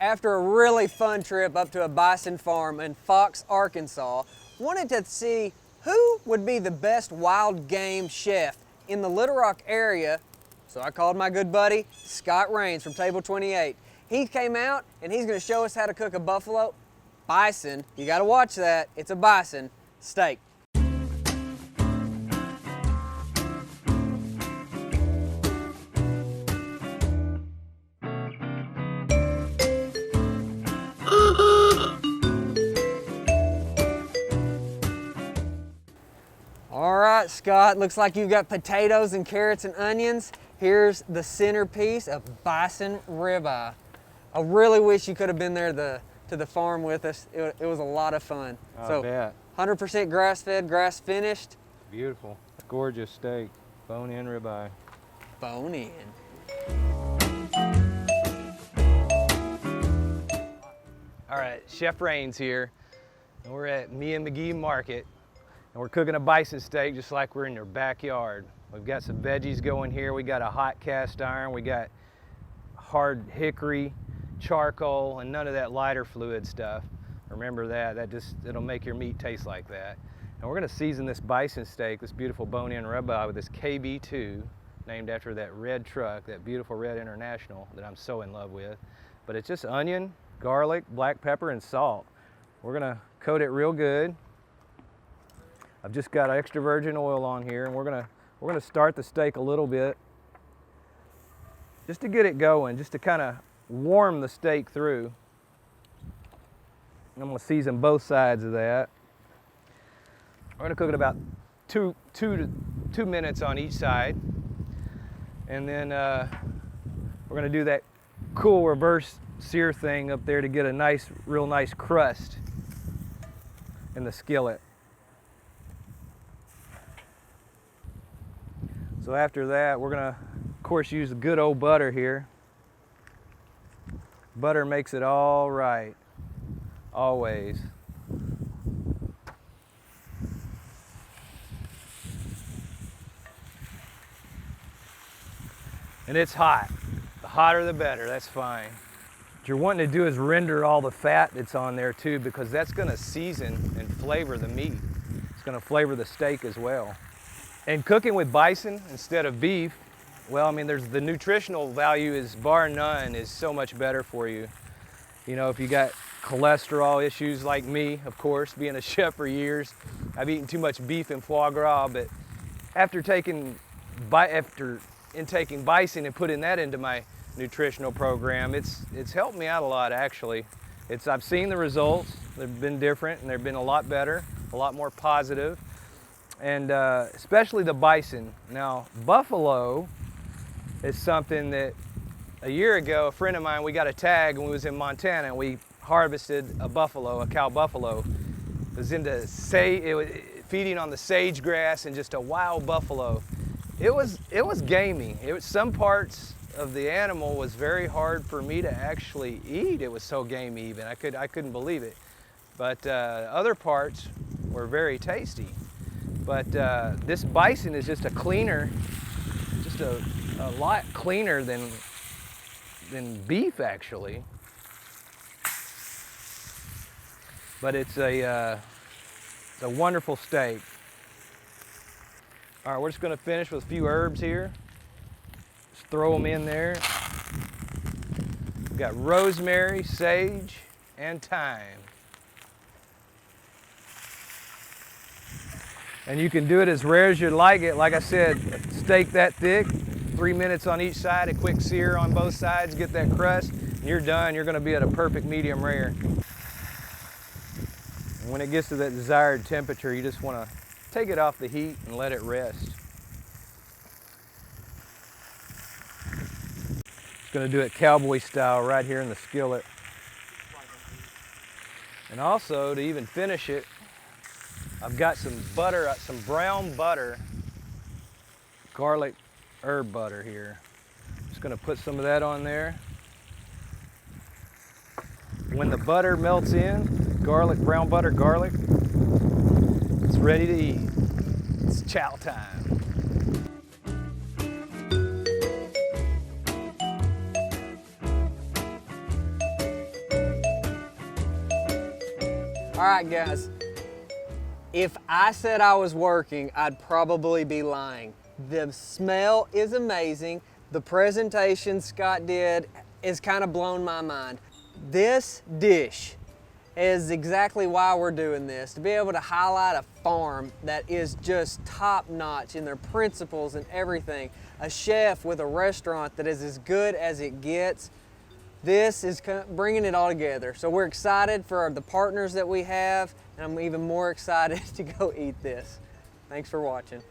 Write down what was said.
After a really fun trip up to a bison farm in Fox, Arkansas, wanted to see who would be the best wild game chef in the Little Rock area. So I called my good buddy, Scott Rains from Table 28. He came out and he's gonna show us how to cook a buffalo bison. You gotta watch that, it's a bison steak. All right, Scott, looks like you've got potatoes and carrots and onions. Here's the centerpiece of bison ribeye. I really wish you could have been there to the farm with us. It was a lot of fun. I bet. 100% grass-fed, grass-finished. Beautiful, gorgeous steak, bone-in ribeye. Bone-in. All right, Chef Rains here, and we're at Me and McGee Market, and we're cooking a bison steak just like we're in your backyard. We've got some veggies going here. We got a hot cast iron. We got hard hickory, charcoal, and none of that lighter fluid stuff. Remember that, it'll make your meat taste like that. And we're gonna season this bison steak, this beautiful bone-in ribeye, with this KB2, named after that red truck, that beautiful red International that I'm so in love with. But it's just onion, garlic, black pepper, and salt. We're gonna coat it real good. I've just got extra virgin oil on here, and we're gonna start the steak a little bit, just to get it going, just to kind of warm the steak through. And I'm gonna season both sides of that. We're gonna cook it about two minutes on each side, and then we're gonna do that cool reverse sear thing up there to get a real nice crust in the skillet. So after that, we're gonna, of course, use the good old butter here. Butter makes it all right, always. And it's hot. The hotter the better, that's fine. What you're wanting to do is render all the fat that's on there too, because that's gonna season and flavor the meat. It's gonna flavor the steak as well. And cooking with bison instead of beef, well, I mean, the nutritional value is bar none, is so much better for you. You know, if you got cholesterol issues like me, of course, being a chef for years, I've eaten too much beef and foie gras, but after intaking bison and putting that into my nutritional program, it's helped me out a lot, actually. I've seen the results. They've been different, and they've been a lot better, a lot more positive. And especially the bison. Now, buffalo is something that a year ago, a friend of mine, we got a tag when we was in Montana, and we harvested a buffalo, a cow buffalo. It was feeding on the sage grass, and just a wild buffalo. It was gamey. Some parts of the animal was very hard for me to actually eat. It was so gamey even. I couldn't believe it. But other parts were very tasty. But this bison is just a lot cleaner than beef, actually. But it's a wonderful steak. All right, we're just gonna finish with a few herbs here. Just throw them in there. We've got rosemary, sage, and thyme. And you can do it as rare as you like it. Like I said, steak that thick, 3 minutes on each side, a quick sear on both sides, get that crust, and you're done. You're gonna be at a perfect medium rare. And when it gets to that desired temperature, you just wanna take it off the heat and let it rest. Just gonna do it cowboy style right here in the skillet. And also, to even finish it, I've got some butter, some brown butter, garlic herb butter here. Just gonna put some of that on there. When the butter melts in, brown butter garlic, it's ready to eat. It's chow time. All right, guys. If I said I was working, I'd probably be lying. The smell is amazing. The presentation Scott did is kind of blown my mind. This dish is exactly why we're doing this, to be able to highlight a farm that is just top-notch in their principles and everything. A chef with a restaurant that is as good as it gets. This is bringing it all together. So we're excited for the partners that we have, and I'm even more excited to go eat this. Thanks for watching.